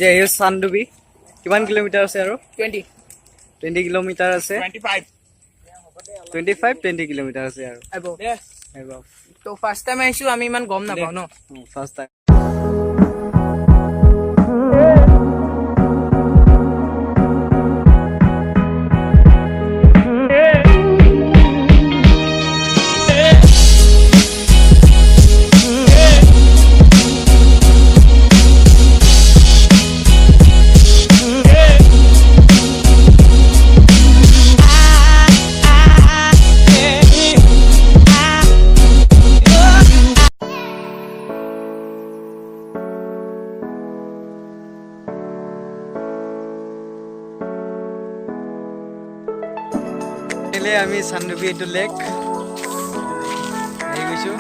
যে এই চান্দুবি কিমান কিলোমিটাৰ আছে আৰু 20 কিলোমিটাৰ আছে 20 কিলোমিটাৰ আছে আৰু তো ফার্স্ট টাইম আইছো আমি ইমান গম নাপাও ন ফাৰ্ষ্ট টাইম আমি চান্দুবি এইটো লেক আহি গৈছো